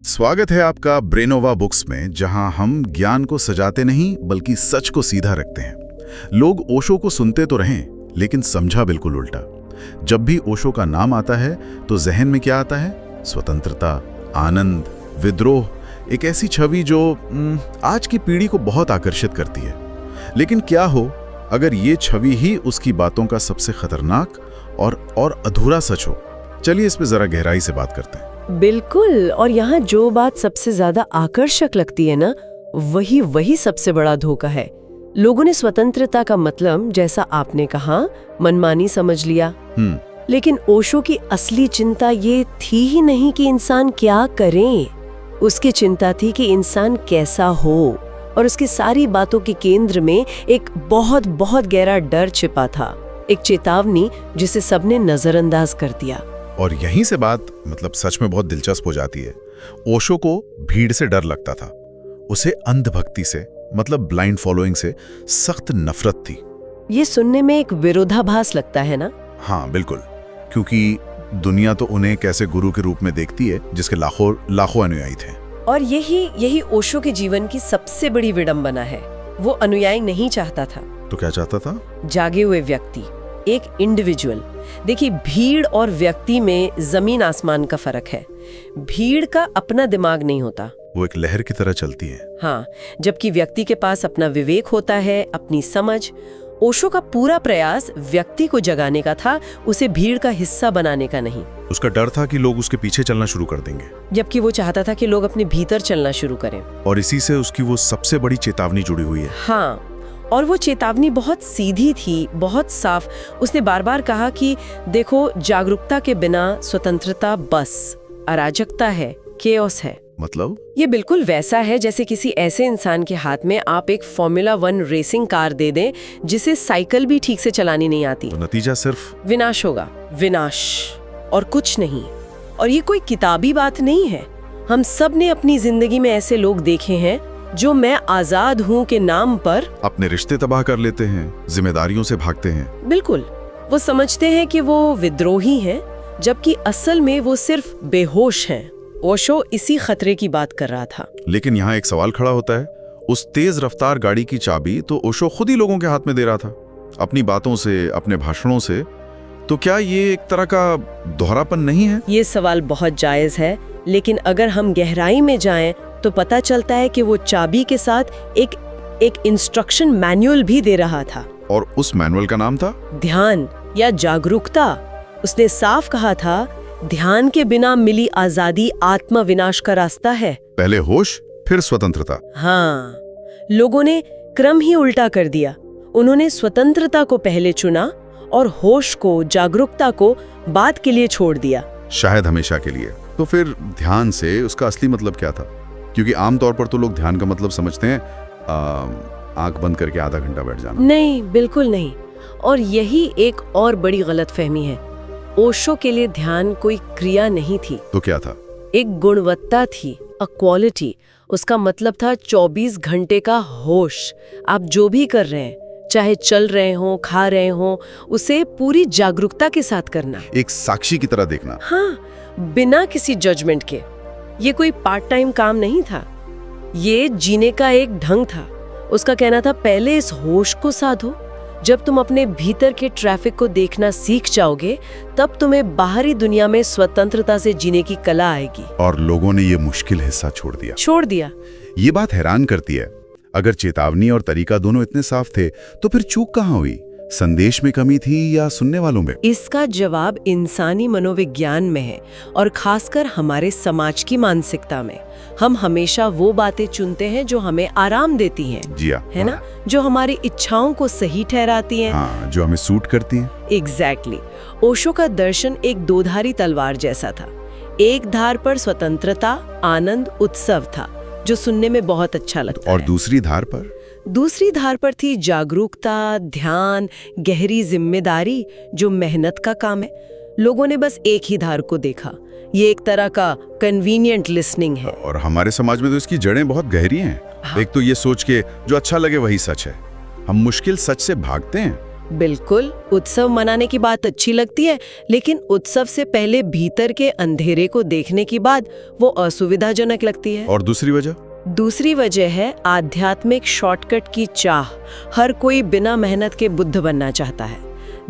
स्वागत है आपका ब्रेनोवा बुक्स में, जहां हम ज्ञान को सजाते नहीं बल्कि सच को सीधा रखते हैं। लोग ओशो को सुनते तो रहें, लेकिन समझा बिल्कुल उल्टा। जब भी ओशो का नाम आता है तो जहन में क्या आता है? स्वतंत्रता, आनंद, विद्रोह, एक ऐसी छवि जो आज की पीढ़ी को बहुत आकर्षित करती है। लेकिन क्या हो अगर ये छवि ही उसकी बातों का सबसे खतरनाक और अधूरा सच हो? चलिए इस पे जरा गहराई से बात करते हैं। बिल्कुल। और यहाँ जो बात सबसे ज्यादा आकर्षक लगती है ना, वही सबसे बड़ा धोखा है। लोगों ने स्वतंत्रता का मतलब, जैसा आपने कहा, मनमानी समझ लिया। लेकिन ओशो की असली चिंता ये थी ही नहीं कि इंसान क्या करे। उसकी चिंता थी कि इंसान कैसा हो, और उसकी सारी बातों के केंद्र में एक बहुत बहुत गहरा डर छिपा था, एक चेतावनी जिसे सबने नजरअंदाज कर दिया। और यहीं से बात सच में बहुत दिलचस्प हो जाती है। ओशो को भीड़ से डर लगता था, उसे अंधभक्ति से ब्लाइंड फॉलोइंग से सख्त नफरत थी। ये सुनने में एक विरोधाभास लगता है ना? हाँ बिल्कुल, क्योंकि दुनिया तो उन्हें कैसे गुरु के रूप में देखती है जिसके लाखों अनुयायी थे। और यही ओशो के जीवन की सबसे बड़ी विडंबना है। वो अनुयायी नहीं चाहता था। तो क्या चाहता था? जागे हुए व्यक्ति, एक इंडिविजुअल। देखिए, भीड़ और व्यक्ति में जमीन आसमान का फर्क है। भीड़ का अपना दिमाग नहीं होता, वो एक लहर की तरह चलती है। हाँ, जबकि व्यक्ति के पास अपना विवेक होता है, अपनी समझ। ओशो का पूरा प्रयास व्यक्ति को जगाने का था, उसे भीड़ का हिस्सा बनाने का नहीं। उसका डर था कि लोग उसके पीछे चलना शुरू कर देंगे, जबकि वो चाहता था कि लोग अपने भीतर चलना शुरू करें। और इसी से उसकी वो सबसे बड़ी चेतावनी जुड़ी हुई है। हाँ, और वो चेतावनी बहुत सीधी थी, बहुत साफ। उसने बार बार कहा कि देखो, जागरूकता के बिना स्वतंत्रता बस अराजकता है, केओस है। ये बिल्कुल वैसा है जैसे किसी ऐसे इंसान के हाथ में आप एक फॉर्मूला 1 रेसिंग कार दे दें जिसे साइकिल भी ठीक से चलानी नहीं आती। तो नतीजा सिर्फ विनाश होगा, विनाश और कुछ नहीं। और ये कोई किताबी बात नहीं है। हम सब ने अपनी जिंदगी में ऐसे लोग देखे हैं जो मैं आजाद हूँ के नाम पर अपने रिश्ते तबाह कर लेते हैं, जिम्मेदारियों से भागते हैं। बिल्कुल, वो समझते हैं कि वो विद्रोही हैं, जबकि असल में वो सिर्फ बेहोश हैं। ओशो इसी खतरे की बात कर रहा था। लेकिन यहाँ एक सवाल खड़ा होता है, उस तेज रफ्तार गाड़ी की चाबी तो ओशो खुद ही लोगों के हाथ में दे रहा था, अपनी बातों से, अपने भाषणों से। तो क्या ये एक तरह का दोहरापन नहीं है? ये सवाल बहुत जायज है, लेकिन अगर हम गहराई में जाएं तो पता चलता है कि वो चाबी के साथ एक इंस्ट्रक्शन मैनुअल भी दे रहा था। और उस मैनुअल का नाम था ध्यान या जागरूकता। उसने साफ कहा था, ध्यान के बिना मिली आजादी आत्म विनाश का रास्ता है। पहले होश, फिर स्वतंत्रता। हाँ, लोगों ने क्रम ही उल्टा कर दिया। उन्होंने स्वतंत्रता को पहले चुना और होश को, जागरूकता को बाद के लिए छोड़ दिया, शायद हमेशा के लिए। तो फिर ध्यान से उसका असली मतलब क्या था? क्योंकि आमतौर पर तो लोग ध्यान का मतलब समझते हैं आंख बंद करके आधा घंटा बैठ जाना। नहीं, बिल्कुल नहीं। और यही एक और बड़ी गलतफहमी है। ओशो के लिए ध्यान कोई क्रिया नहीं थी। तो क्या था? एक गुणवत्ता थी, अ क्वालिटी। उसका मतलब था 24 घंटे का होश। आप जो भी कर रहे हैं, चाहे चल रहे हो, खा रहे हो, उसे पूरी जागरूकता के साथ करना, एक साक्षी की तरह देखना। हाँ, बिना किसी जजमेंट के। ये कोई पार्ट टाइम काम नहीं था, ये जीने का एक ढंग था। उसका कहना था, पहले इस होश को साधो। जब तुम अपने भीतर के ट्रैफिक को देखना सीख जाओगे, तब तुम्हें बाहरी दुनिया में स्वतंत्रता से जीने की कला आएगी। और लोगों ने ये मुश्किल हिस्सा छोड़ दिया। ये बात हैरान करती है। अगर चेतावनी और तरीका दोनों इतने साफ थे, तो फिर चूक कहाँ हुई? संदेश में कमी थी या सुनने वालों में? इसका जवाब इंसानी मनोविज्ञान में है, और खासकर हमारे समाज की मानसिकता में। हम हमेशा वो बातें चुनते हैं जो हमें आराम देती हैं, जी हाँ, है ना? जो हमारी इच्छाओं को सही ठहराती हैं, हाँ, जो हमें सूट करती हैं। एग्जैक्टली। ओशो का दर्शन एक दोधारी तलवार जैसा था। एक धार पर स्वतंत्रता, आनंद, उत्सव था, जो सुनने में बहुत अच्छा लगता है। और दूसरी धार पर थी जागरूकता, ध्यान, गहरी जिम्मेदारी, जो मेहनत का काम है। लोगों ने बस एक ही धार को देखा। ये एक तरह का कन्वीनियंट लिसनिंग है। और हमारे समाज में तो इसकी जड़ें बहुत गहरी हैं। हाँ। एक तो ये सोच के जो अच्छा लगे वही सच है। हम मुश्किल सच से भागते हैं, बिल्कुल, उत्सव मनाने की बात अच्छी लगती है, लेकिन उत्सव से पहले भीतर के अंधेरे को देखने की बात वो असुविधाजनक लगती है। और दूसरी वजह? दूसरी वजह है आध्यात्मिक शॉर्टकट की चाह। हर कोई बिना मेहनत के बुद्ध बनना चाहता है।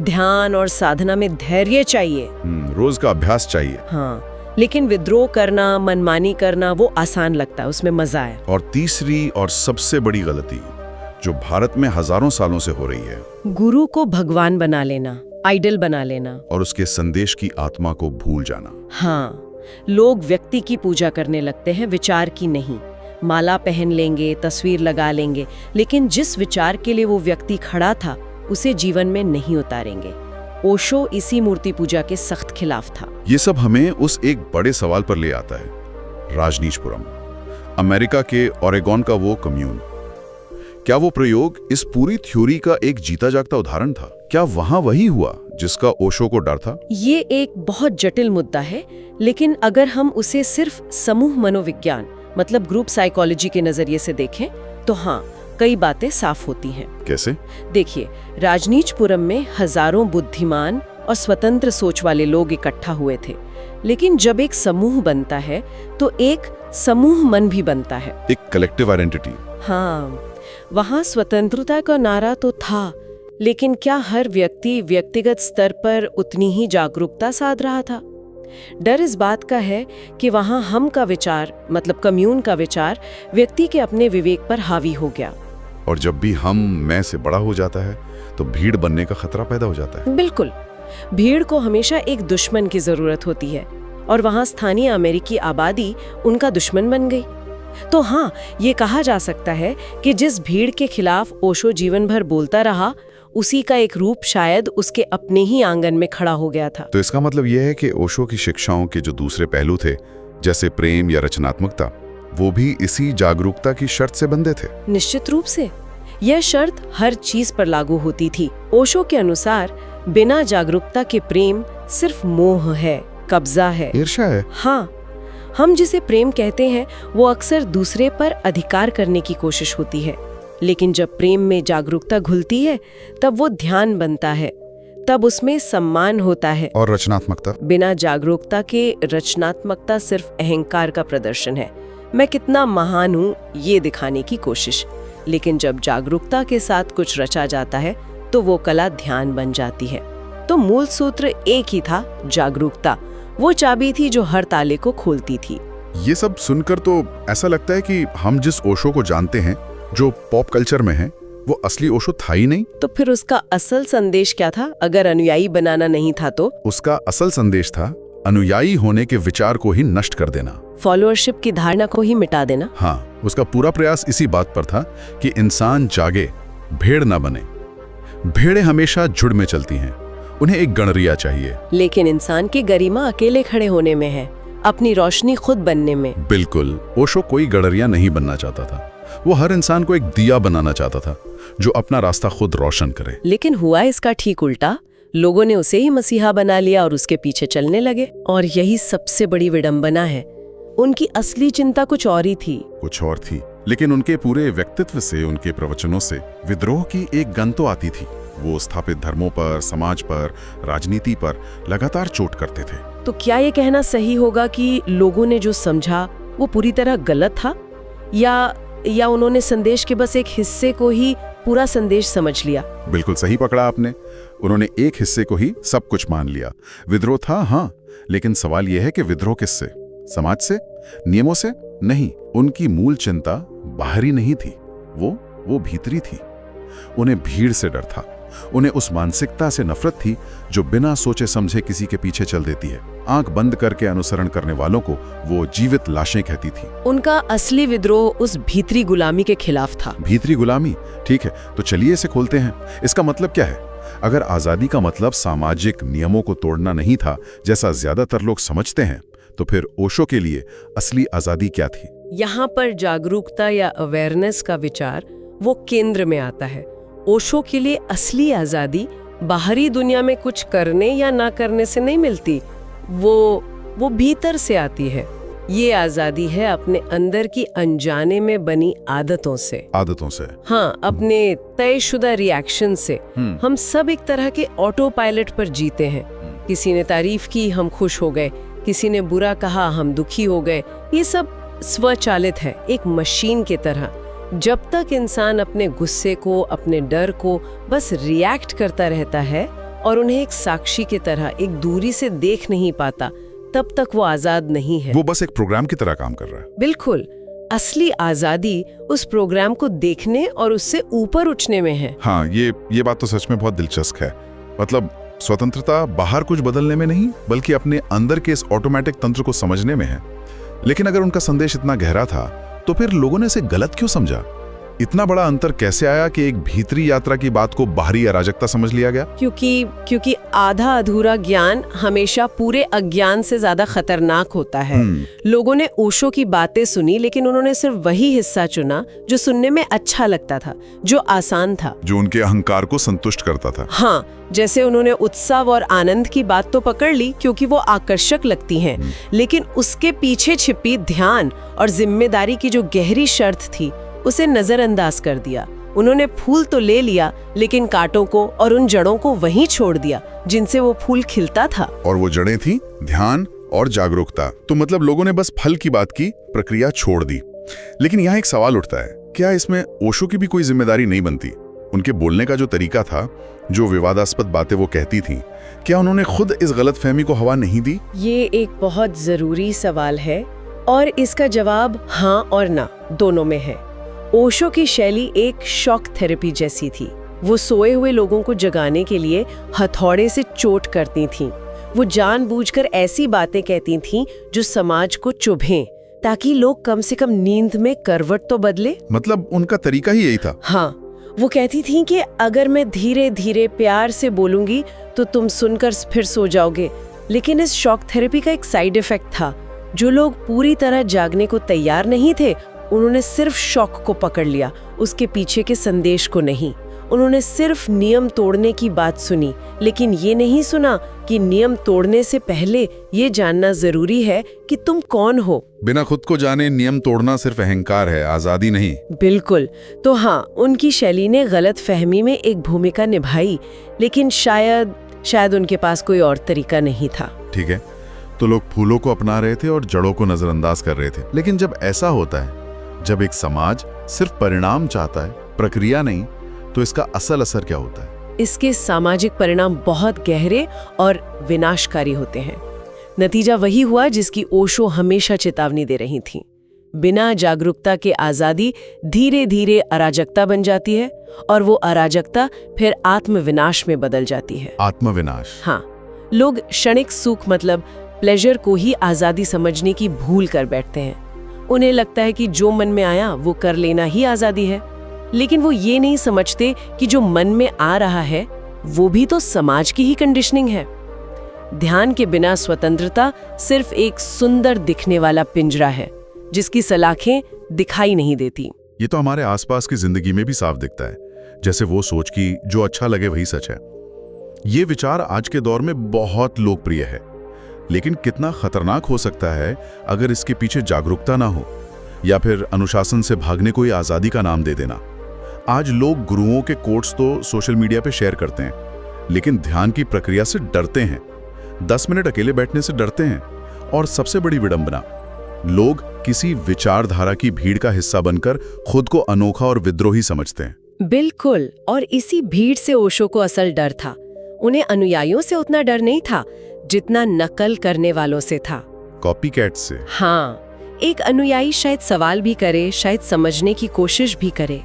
ध्यान और साधना में धैर्य चाहिए। रोज का अभ्यास चाहिए। हाँ, लेकिन विद्रोह करना, मनमानी करना वो आसान लगता है, उसमें मजा है। और तीसरी और सबसे बड़ी गलती जो भारत में हजारों सालों से हो रही है, गुरु को भगवान बना लेना, आइडल बना लेना और उसके संदेश की आत्मा को भूल जाना। हाँ, लोग व्यक्ति की पूजा करने लगते हैं, विचार की नहीं। माला पहन लेंगे, तस्वीर लगा लेंगे, लेकिन जिस विचार के लिए वो व्यक्ति खड़ा था उसे जीवन में नहीं उतारेंगे। ओशो इसी मूर्ति पूजा के सख्त खिलाफ था। ये सब हमें उस एक बड़े सवाल पर ले आता है, राजनीशपुरम, अमेरिका के ओरेगोन का वो कम्यून। क्या वो प्रयोग इस पूरी थ्योरी का एक जीता जागता उदाहरण था? क्या वहां वही हुआ जिसका ओशो को डर था? ये एक बहुत जटिल मुद्दा है, लेकिन अगर हम उसे सिर्फ समूह मनोविज्ञान मतलब ग्रुप साइकोलॉजी के नजरिए से देखें तो हाँ, कई बातें साफ होती हैं। कैसे? देखिए, राजनीशपुरम में हजारों बुद्धिमान और स्वतंत्र सोच वाले लोग इकट्ठा हुए थे, लेकिन जब एक समूह बनता है तो एक समूह मन भी बनता है, एक कलेक्टिव आइडेंटिटी। हाँ, वहाँ स्वतंत्रता का नारा तो था, लेकिन क्या हर व्यक्ति व्यक्तिगत स्तर पर उतनी ही जागरूकता साध रहा था? डर इस बात का है कि वहाँ हम का विचार मतलब कम्यून का विचार व्यक्ति के अपने विवेक पर हावी हो गया। और जब भी हम मैं से बड़ा हो जाता है तो भीड़ बनने का खतरा पैदा हो जाता है। बिल्कुल, भीड़ को हमेशा एक दुश्मन की जरूरत होती है, और वहाँ स्थानीय अमेरिकी आबादी उनका दुश्मन बन गई। तो हाँ, ये कहा जा सकता है कि जिस भीड़ के खिलाफ ओशो जीवन भर बोलता रहा, उसी का एक रूप शायद उसके अपने ही आंगन में खड़ा हो गया था। तो इसका मतलब यह है कि ओशो की शिक्षाओं के जो दूसरे पहलू थे, जैसे प्रेम या रचनात्मकता, वो भी इसी जागरूकता की शर्त से बंधे थे। निश्चित रूप से यह शर्त हर चीज पर लागू होती थी। ओशो के अनुसार बिना जागरूकता के प्रेम सिर्फ मोह है, कब्जा है, ईर्ष्या है। हाँ, हम जिसे प्रेम कहते हैं वो अक्सर दूसरे पर अधिकार करने की कोशिश होती है, लेकिन जब प्रेम में जागरूकता घुलती है तब वो ध्यान बनता है, तब उसमें सम्मान होता है। और रचनात्मकता? बिना जागरूकता के रचनात्मकता सिर्फ अहंकार का प्रदर्शन है, मैं कितना महान हूँ ये दिखाने की कोशिश। लेकिन जब जागरूकता के साथ कुछ रचा जाता है तो वो कला ध्यान बन जाती है। तो मूल सूत्र एक ही था, जागरूकता। वो चाबी थी जो हर ताले को खोलती थी। ये सब सुनकर तो ऐसा लगता है कि हम जिस ओशो को जानते हैं, जो पॉप कल्चर में है, वो असली ओशो था ही नहीं। तो फिर उसका असल संदेश क्या था? अगर अनुयायी बनाना नहीं था तो उसका असल संदेश था अनुयायी होने के विचार को ही नष्ट कर देना, फॉलोअरशिप की धारणा को ही मिटा देना। हाँ, उसका पूरा प्रयास इसी बात पर था कि इंसान जागे, भेड़ ना बने। भेड़ें हमेशा झुंड में चलती हैं, उन्हें एक गणरिया चाहिए। लेकिन इंसान की गरिमा अकेले खड़े होने में है, अपनी रोशनी खुद बनने में। बिल्कुल, ओशो कोई गणरिया नहीं बनना चाहता था। वो हर इंसान को एक दिया बनाना चाहता था जो अपना रास्ता खुद रोशन करे। लेकिन हुआ इसका ठीक उल्टा। लोगों ने उसे ही मसीहा बना लिया और उसके पीछे चलने लगे। और यही सबसे बड़ी विडंबना है। उनकी असली चिंता कुछ और ही थी। कुछ और थी, लेकिन उनके पूरे व्यक्तित्व से, उनके प्रवचनों से विद्रोह की एक गंध तो आती थी। वो स्थापित धर्मों पर, समाज पर, राजनीति पर लगातार चोट करते थे। तो क्या ये कहना सही होगा कि लोगों ने जो समझा वो पूरी तरह गलत था, या उन्होंने संदेश के बस एक हिस्से को ही पूरा संदेश समझ लिया? बिल्कुल सही पकड़ा आपने। उन्होंने एक हिस्से को ही सब कुछ मान लिया। विद्रोह था, हाँ, लेकिन सवाल यह है कि विद्रोह किससे? समाज से? नियमों से? नहीं। उनकी मूल चिंता बाहरी नहीं थी, वो भीतरी थी। उन्हें भीड़ से डर था। उन्हें उस मानसिकता से नफरत थी जो बिना सोचे समझे किसी के पीछे चल देती है। आंख बंद करके अनुसरण करने वालों को वो जीवित लाशें कहती थी। उनका असली विद्रोह उस भीतरी गुलामी के खिलाफ था। भीतरी गुलामी? ठीक है, तो चलिए इसे खोलते हैं। इसका मतलब क्या है? अगर आजादी का मतलब सामाजिक नियमों को तोड़ना नहीं था, जैसा ज्यादातर लोग समझते हैं, तो फिर ओशो के लिए असली आजादी क्या थी? यहाँ पर जागरूकता या अवेयरनेस का विचार वो केंद्र में आता है। ओशो के लिए असली आजादी बाहरी दुनिया में कुछ करने या ना करने से नहीं मिलती, वो भीतर से आती है। ये आजादी है अपने अंदर की अनजाने में बनी आदतों से। आदतों से? हाँ, अपने तयशुदा रिएक्शन से। हम सब एक तरह के ऑटो पायलट पर जीते हैं। किसी ने तारीफ की, हम खुश हो गए, किसी ने बुरा कहा, हम दुखी हो गए। ये सब स्वचालित है, एक मशीन की तरह। जब तक इंसान अपने गुस्से को, अपने डर को बस रिएक्ट करता रहता है और उन्हें एक साक्षी की तरह एक दूरी से देख नहीं पाता, तब तक वो आजाद नहीं है। वो बस एक प्रोग्राम की तरह काम कर रहा है। बिल्कुल। असली आजादी उस प्रोग्राम को देखने और उससे ऊपर उठने में है। हाँ, ये बात तो सच में बहुत दिलचस्प है। मतलब स्वतंत्रता बाहर कुछ बदलने में नहीं, बल्कि अपने अंदर के इस ऑटोमेटिक तंत्र को समझने में है। लेकिन अगर उनका संदेश इतना गहरा था, तो फिर लोगों ने इसे गलत क्यों समझा? इतना बड़ा अंतर कैसे आया कि एक भीतरी यात्रा की बात को बाहरी अराजकता समझ लिया गया? क्योंकि आधा अधूरा ज्ञान हमेशा पूरे अज्ञान से ज्यादा खतरनाक होता है। लोगों ने ओशो की बातें सुनी, लेकिन उन्होंने सिर्फ वही हिस्सा चुना जो सुनने में अच्छा लगता था, जो आसान था, जो उनके अहंकार को संतुष्ट करता था। हाँ, जैसे उन्होंने उत्सव और आनंद की बात तो पकड़ ली क्योंकि वो आकर्षक लगती हैं, लेकिन उसके पीछे छिपी ध्यान और जिम्मेदारी की जो गहरी शर्त थी, उसे नजरअंदाज कर दिया। उन्होंने फूल तो ले लिया, लेकिन कांटों को और उन जड़ों को वहीं छोड़ दिया जिनसे वो फूल खिलता था। और वो जड़ें थी ध्यान और जागरूकता। तो मतलब लोगों ने बस फल की बात की, प्रक्रिया छोड़ दी। लेकिन यहाँ एक सवाल उठता है, क्या इसमें ओशो की भी कोई जिम्मेदारी नहीं बनती? उनके बोलने का जो तरीका था, जो विवादास्पद बातें वो कहती थीं, क्या उन्होंने खुद इस गलतफहमी को हवा नहीं दी? ये एक बहुत जरूरी सवाल है और इसका जवाब हाँ और ना दोनों में है। ओशो की शैली एक शॉक थेरेपी जैसी थी। वो सोए हुए लोगों को जगाने के लिए हथौड़े से चोट करती थीं। वो जानबूझकर ऐसी बातें कहती थीं जो समाज को चुभें, ताकि लोग कम से कम नींद में करवट तो बदले। मतलब उनका तरीका ही यही था? हाँ, वो कहती थीं कि अगर मैं धीरे धीरे प्यार से बोलूंगी तो तुम सुनकर फिर सो जाओगे। लेकिन इस शॉक थेरेपी का एक साइड इफेक्ट था। जो लोग पूरी तरह जागने को तैयार नहीं थे, उन्होंने सिर्फ शॉक को पकड़ लिया, उसके पीछे के संदेश को नहीं। उन्होंने सिर्फ नियम तोड़ने की बात सुनी, लेकिन ये नहीं सुना कि नियम तोड़ने से पहले ये जानना जरूरी है कि तुम कौन हो। बिना खुद को जाने नियम तोड़ना सिर्फ अहंकार है, आजादी नहीं। बिल्कुल। तो हाँ, उनकी शैली ने गलत फहमी में एक भूमिका निभाई, लेकिन शायद उनके पास कोई और तरीका नहीं था। ठीक है, तो लोग फूलों को अपना रहे थे और जड़ों को नजरअंदाज कर रहे थे। लेकिन जब ऐसा होता है, जब एक समाज सिर्फ परिणाम चाहता है, प्रक्रिया नहीं, तो इसका असल असर क्या होता है? इसके सामाजिक परिणाम बहुत गहरे और विनाशकारी होते हैं। नतीजा वही हुआ जिसकी ओशो हमेशा चेतावनी दे रही थी। बिना जागरूकता के आजादी धीरे धीरे अराजकता बन जाती है, और वो अराजकता फिर आत्मविनाश में बदल जाती है। आत्मविनाश? हाँ, लोग क्षणिक सुख मतलब प्लेजर को ही आजादी समझने की भूल कर बैठते हैं। उन्हें लगता है कि जो मन में आया वो कर लेना ही आजादी है। लेकिन वो ये नहीं समझते कि जो मन में आ रहा है वो भी तो समाज की ही कंडीशनिंग है। ध्यान के बिना स्वतंत्रता सिर्फ एक सुंदर दिखने वाला पिंजरा है, जिसकी सलाखें दिखाई नहीं देती। ये तो हमारे आसपास की जिंदगी में भी साफ दिखता है, जैसे वो सोच कि जो अच्छा लगे वही सच है। ये विचार आज के दौर में बहुत लोकप्रिय है, लेकिन कितना खतरनाक हो सकता है अगर इसके पीछे जागरूकता ना हो, या फिर अनुशासन से भागने को ही आजादी का नाम दे देना। आज लोग गुरुओं के कोट्स तो सोशल मीडिया पे शेयर करते हैं, लेकिन ध्यान की प्रक्रिया से डरते हैं। 10 मिनट अकेले बैठने से डरते हैं। और सबसे बड़ी विडंबना, लोग किसी विचारधारा की भीड़ का हिस्सा बनकर खुद को अनोखा और विद्रोही समझते हैं। बिल्कुल, और इसी भीड़ से ओशो को असल डर था। उन्हें अनुयायियों से उतना डर नहीं था जितना नकल करने वालों से था। कॉपी कैट से? हाँ, एक अनुयायी शायद सवाल भी करे, शायद समझने की कोशिश भी करे,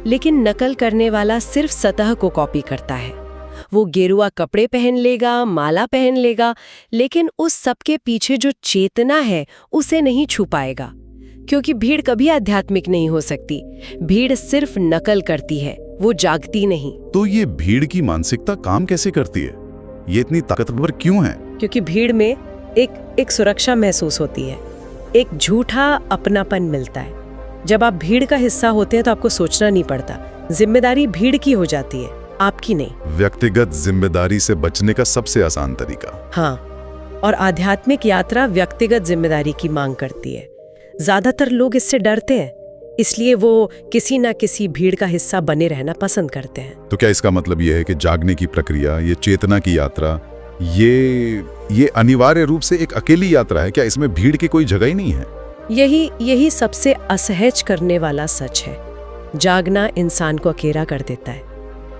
लेकिन नकल करने वाला सिर्फ सतह को कॉपी करता है। वो गेरुआ कपड़े पहन लेगा, माला पहन लेगा, लेकिन उस सब के पीछे जो चेतना है उसे नहीं छू पाएगा, क्योंकि भीड़ कभी आध्यात्मिक नहीं हो सकती। भीड़ सिर्फ नकल करती है, वो जागती नहीं। तो ये भीड़ की मानसिकता काम कैसे करती है? ये इतनी ताकतवर क्यों है? क्योंकि भीड़ में एक सुरक्षा महसूस होती है, एक झूठा अपनापन मिलता है। जब आप भीड़ का हिस्सा होते हैं तो आपको सोचना नहीं पड़ता, जिम्मेदारी भीड़ की हो जाती है, आपकी नहीं। व्यक्तिगत जिम्मेदारी से बचने का सबसे आसान तरीका। हाँ, और आध्यात्मिक यात्रा व्यक्तिगत जिम्मेदारी की मांग करती है। ज्यादातर लोग इससे डरते हैं, इसलिए वो किसी ना किसी भीड़ का हिस्सा बने रहना पसंद करते हैं। तो क्या इसका मतलब ये है कि जागने की प्रक्रिया, ये चेतना की यात्रा, ये अनिवार्य रूप से एक अकेली यात्रा है? क्या इसमें भीड़ की कोई जगह ही नहीं है? यही सबसे असहज करने वाला सच है। जागना इंसान को अकेला कर देता है।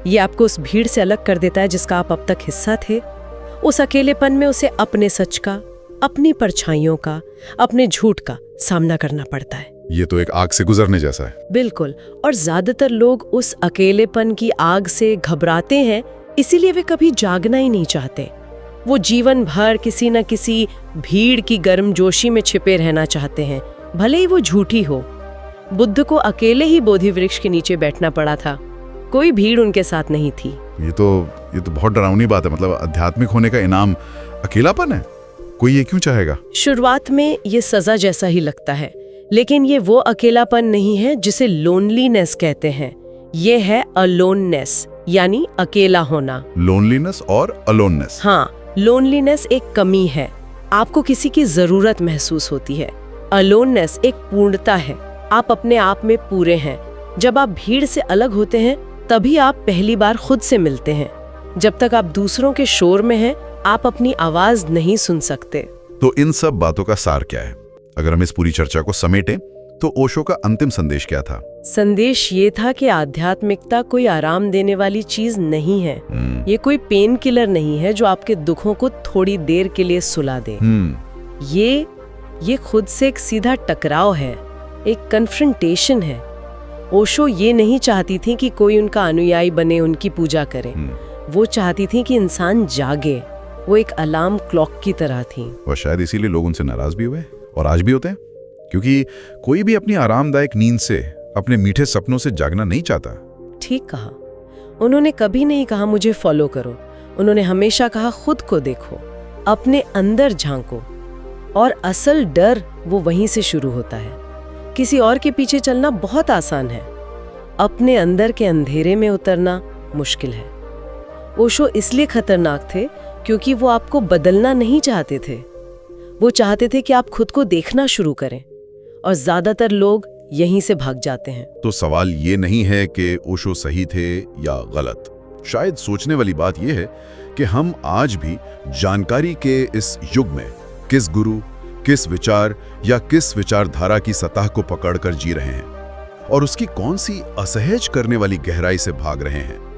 ये आपको उस भीड़ से अलग कर देता है जिसका आप अब तक हिस्सा थे। उस अकेलेपन में उसे अपने सच का, अपनी परछाइयों का, अपने झूठ का सामना करना पड़ता है। ये तो एक आग से गुजरने जैसा है। बिल्कुल। और ज्यादातर लोग उस अकेलेपन की आग से घबराते हैं, इसीलिए वे कभी जागना ही नहीं चाहते। वो जीवन भर किसी न किसी भीड़ की गर्मजोशी में छिपे रहना चाहते हैं, भले ही वो झूठी हो। बुद्ध को अकेले ही बोधि वृक्ष के नीचे बैठना पड़ा था, कोई भीड़ उनके साथ नहीं थी। ये तो बहुत डरावनी बात है। मतलब आध्यात्मिक होने का इनाम अकेलापन है? कोई ये क्यों चाहेगा? शुरुआत में ये सजा जैसा ही लगता है, लेकिन ये वो अकेलापन नहीं है जिसे लोनलीनेस कहते हैं। ये है अलोननेस, यानी अकेला होना। लोनलीनेस और अलोननेस? हाँ, लोनलीनेस एक कमी है, आपको किसी की जरूरत महसूस होती है। अलोननेस एक पूर्णता है, आप अपने आप में पूरे हैं। जब आप भीड़ से अलग होते हैं तभी आप पहली बार खुद से मिलते हैं। जब तक आप दूसरों के शोर में हैं, आप अपनी आवाज नहीं सुन सकते। तो इन सब बातों का सार क्या है? अगर हम इस पूरी चर्चा को समेटें तो ओशो का अंतिम संदेश क्या था? संदेश ये था कि आध्यात्मिकता कोई आराम देने वाली चीज नहीं है। ये कोई पेन किलर नहीं है जो आपके दुखों को थोड़ी देर के लिए सुला दे। ये खुद से एक सीधा टकराव है, एक कन्फ्रंटेशन है। ओशो ये नहीं चाहती थी कि कोई उनका अनुयायी बने, उनकी पूजा करे। वो चाहती थी कि इंसान जागे। वो एक अलार्म क्लॉक की तरह थी। और शायद इसीलिए लोग उनसे नाराज भी हुए, और आज भी होते हैं, क्योंकि कोई भी अपनी आरामदायक नींद से, अपने मीठे सपनों से जागना नहीं चाहता। ठीक कहा। उन्होंने कभी नहीं कहा मुझे फॉलो करो, उन्होंने हमेशा कहा खुद को देखो, अपने अंदर झांको। और असल डर वो वहीं से शुरू होता है। किसी और के पीछे चलना बहुत आसान है, अपने अंदर के अंधेरे में उतरना मुश्किल है। ओशो इसलिए खतरनाक थे क्योंकि वो आपको बदलना नहीं चाहते थे, वो चाहते थे कि आप खुद को देखना शुरू करें। और ज्यादातर लोग यहीं से भाग जाते हैं। तो सवाल ये नहीं है कि ओशो सही थे या गलत। शायद सोचने वाली बात यह है कि हम आज भी जानकारी के इस युग में किस गुरु, किस विचार या किस विचारधारा की सतह को पकड़कर जी रहे हैं, और उसकी कौन सी असहज करने वाली गहराई से भाग रहे हैं।